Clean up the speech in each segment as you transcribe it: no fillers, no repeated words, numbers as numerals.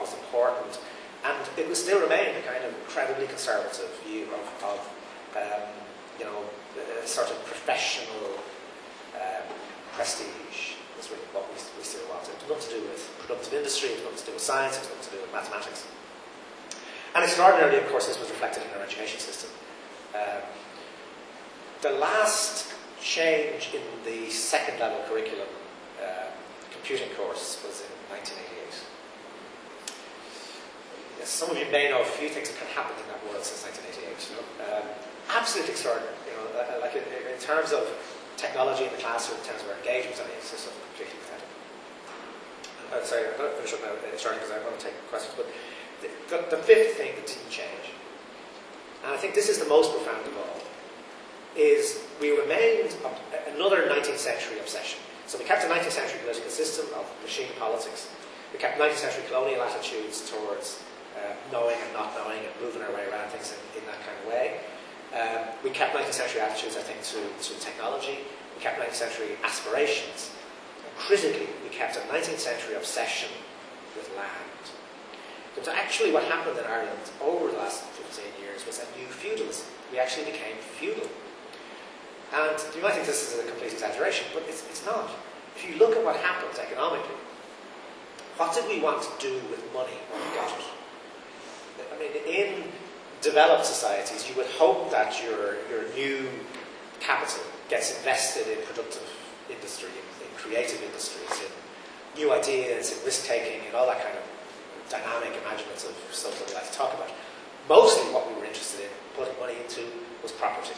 was important, and it will still remain a kind of incredibly conservative view of you know, sort of professional prestige is really what we still want. It's nothing to do with productive industry, it's nothing to do with science, it's nothing to do with mathematics. And extraordinarily, of course, this was reflected in our education system. The last change in the second level curriculum computing course was in 1988. Some of you may know a few things that have happened in that world since 1988. You know? Absolutely extraordinary. You know, like in terms of technology in the classroom, in terms of our engagement, I mean, it's just completely pathetic. Sorry, I'm going to finish up now, shortly, because I want to take questions. But the fifth thing that didn't change, and I think this is the most profound of all, is we remained another 19th century obsession. So we kept the 19th century political system of machine politics. We kept 19th century colonial attitudes towards knowing and not knowing and moving our way around things in that kind of way. We kept 19th century attitudes, I think, to technology. We kept 19th century aspirations. And critically, we kept a 19th century obsession with land. But actually what happened in Ireland over the last 15 years was a new feudalism. We actually became feudal. And you might think this is a complete exaggeration, but it's not. If you look at what happened economically, what did we want to do with money when we got it? I mean, in developed societies, you would hope that your new capital gets invested in productive industry, in creative industries, in new ideas, in risk-taking, and all that kind of dynamic, imaginative stuff that we like to talk about. Mostly what we were interested in putting money into was property.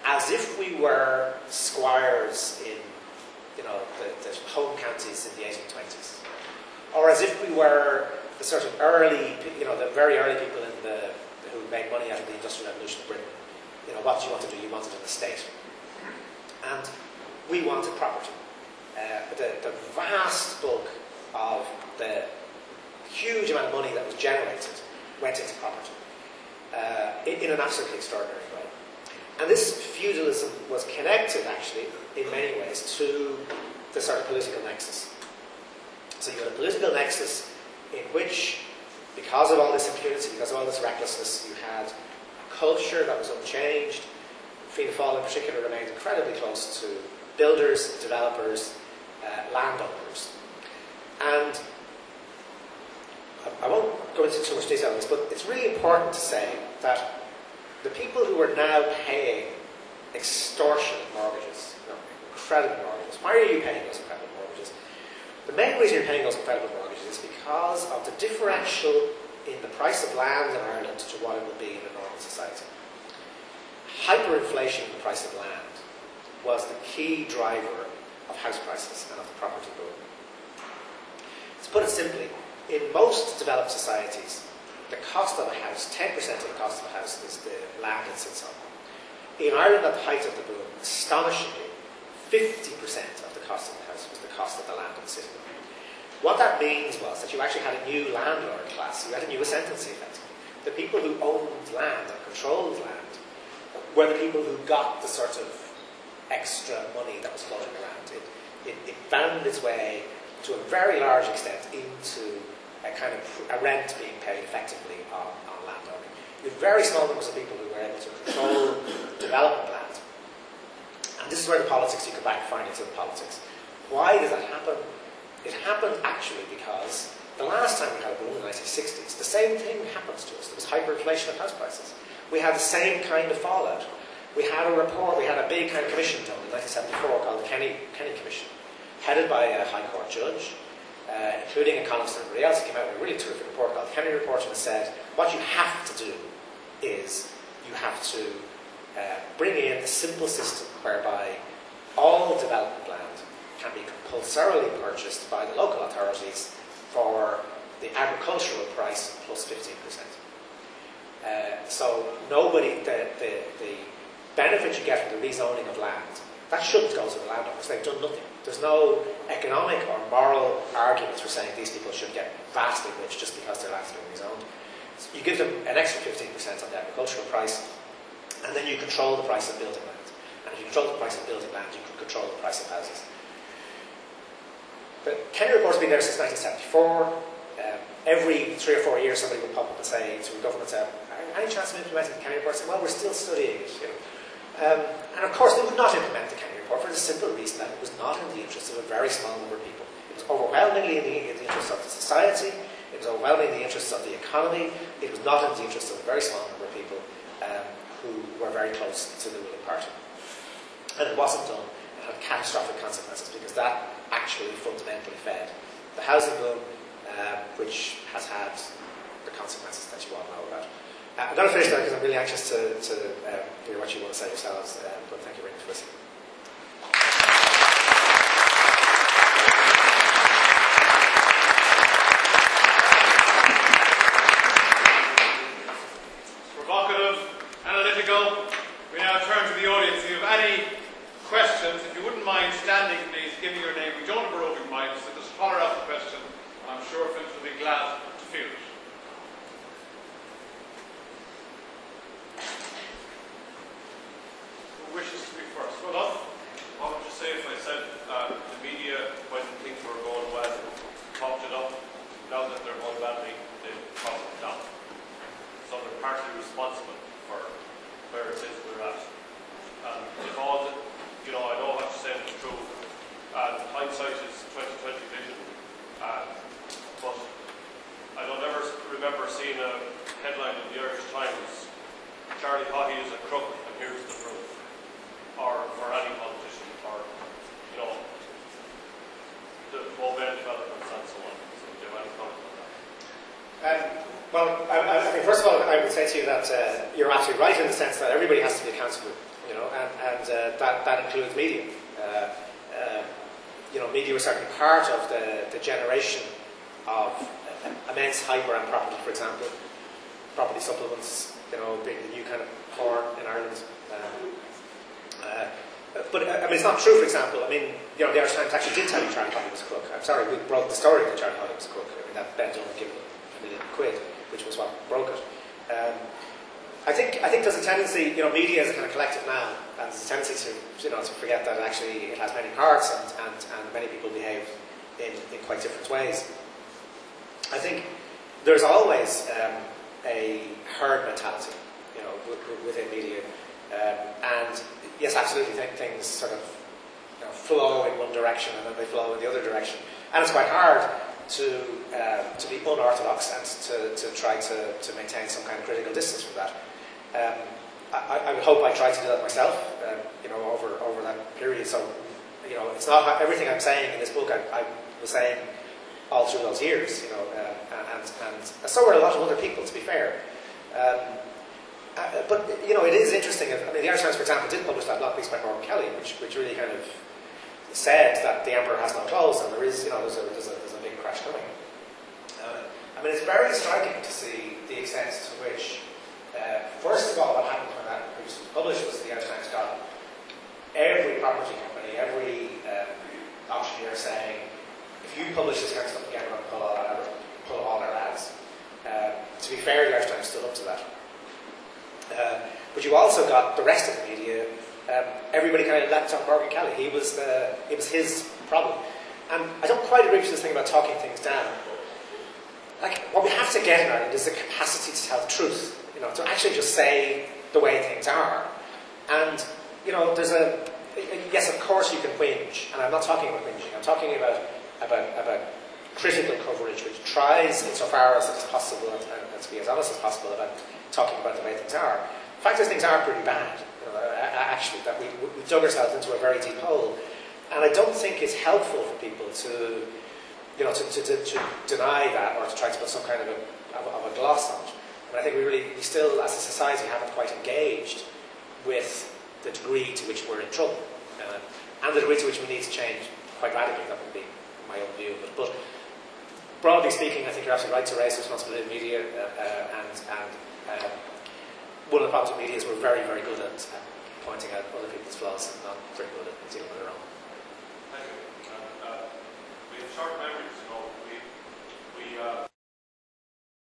As if we were squires in, you know, the home counties in the 1820s, or as if we were the sort of early, you know, the very early people who made money out of the Industrial Revolution of Britain. You know, what do you want to do? You wanted an estate, and we wanted property. The vast bulk of the huge amount of money that was generated went into property in an absolutely extraordinary way. And this feudalism was connected, actually, in many ways, to the sort of political nexus. So you had a political nexus in which, because of all this impunity, because of all this recklessness, you had a culture that was unchanged. Fianna Fáil in particular remained incredibly close to builders, developers, landowners. And I won't go into too much detail on this, but it's really important to say that the people who are now paying extortionate mortgages, you know, incredible mortgages, why are you paying those incredible mortgages? The main reason you're paying those incredible mortgages is because of the differential in the price of land in Ireland to what it would be in a normal society. Hyperinflation in the price of land was the key driver of house prices and of the property boom. To put it simply, in most developed societies, the cost of a house, 10% of the cost of a house is the land it sits on. In Ireland, at the height of the boom, astonishingly, 50% of the cost of the house was the cost of the land it sits on. What that means was that you actually had a new landlord class, you had a new ascendancy, effectively. The people who owned land and controlled land were the people who got the sort of extra money that was floating around. It found its way, to a very large extent, into a kind of a rent being paid effectively on landowning. You had very small numbers of people who were able to control development land. And this is where the politics, you go back and find into the politics. Why does that happen? It happened actually because the last time we had a boom in the 1960s, the same thing happened to us. There was hyperinflation of house prices. We had the same kind of fallout. We had a report, we had a big kind of commission done in 1974 called the Kenny Commission, headed by a High Court judge, including a columnist and everybody else. It came out with a really terrific report called the Kenny Report, and it said, what you have to do is you have to bring in a simple system whereby all development land can be compulsorily purchased by the local authorities for the agricultural price plus 15%. So nobody, the benefit you get from the rezoning of land, that shouldn't go to the landowners. They've done nothing. There's no economic or moral arguments for saying these people should get vastly rich just because their land's been rezoned. So you give them an extra 15% on the agricultural price, and then you control the price of building land. And if you control the price of building land, you can control the price of houses. The Kenny Report's been there since 1974. every 3 or 4 years somebody would pop up and say to the government, any chance of implementing the Kenny report? Well, we're still studying it. And of course they would not implement the Kenny report for the simple reason that it was not in the interest of a very small number of people. It was overwhelmingly in the interest of the society, it was overwhelmingly in the interest of the economy, it was not in the interest of a very small number of people who were very close to the ruling party. And it wasn't done. It had catastrophic consequences because that actually fundamentally fed the housing boom, which has had the consequences that you all know about. I'm going to finish there because I'm really anxious to hear what you want to say yourselves, but thank you very much for listening. Provocative, analytical. We now turn to the audience. If you have any questions, if you wouldn't mind standing, please, give me your name. We don't have a roving mind, so just holler out the question. I'm sure Fintan will be glad to field it. Who wishes to be first? Well done. What would you say if I said the media, when things were going well, propped it up? Now that they're going badly, they prop it down. So they're partly responsible for where it is we're at. And if all the, I know what you're saying is true, and hindsight is 20/20 vision. But I don't ever remember seeing a headline in the Irish Times, Charlie Haughey is a crook and here's the proof. Or for any politician, or, the mobile developments and so on. So do you have any comment on that? Well, I mean, first of all, I would say to you that you're absolutely right in the sense that everybody has to be accountable, and that includes media. Media was certainly part of the generation of immense hype around property, for example. Property supplements, being the new kind of porn in Ireland. But I mean, it's not true, for example. I mean, the Irish Times actually did tell you Charlie Haughey was a crook. I'm sorry, we broke the story that Charlie Haughey was a crook. I mean, that Ben Dillon gave him £1 million, which was what broke it. I think there's a tendency, media is a kind of collective noun, and there's a tendency to forget that actually it has many parts and many people behave in quite different ways. I think there's always a herd mentality, within media, and yes, absolutely, things sort of flow in one direction and then they flow in the other direction, and it's quite hard to be unorthodox and to try to maintain some kind of critical distance from that. I would hope I tried to do that myself, over that period. So, it's not everything I'm saying in this book I was saying all through those years, and so were a lot of other people, to be fair. But it is interesting. I mean, the Irish Times, for example, did publish that block piece by Morgan Kelly, which really kind of said that the emperor has no clothes, and there is, there's a big crash coming. I mean, it's very striking to see the extent to which, first of all, what happened when that piece was published was the Irish Times got every property company, every auctioneer saying, if you publish this kind of stuff again, we're going to pull all our ads. To be fair, the Irish Times stood up to that. But you also got the rest of the media. Everybody kind of leapt on Morgan Kelly. It was his problem. And I don't quite agree with this thing about talking things down. Like, what we have to get in Ireland is the capacity to tell the truth. To actually just say the way things are. And, there's yes, of course you can whinge. And I'm not talking about whinging. I'm talking about critical coverage, which tries, insofar as it is possible, and to be as honest as possible about talking about the way things are. The fact is, things are pretty bad. Actually, that we dug ourselves into a very deep hole, and I don't think it's helpful for people to deny that or to try to put some kind of a gloss on it. And I think we still, as a society, haven't quite engaged with the degree to which we're in trouble, and the degree to which we need to change quite radically. That would be my own view, but broadly speaking, I think you're absolutely right to raise responsibility in media, and one of the problems with media is we're very, very good at pointing out other people's flaws and not very good at dealing with our own. Thank you. We have short memories,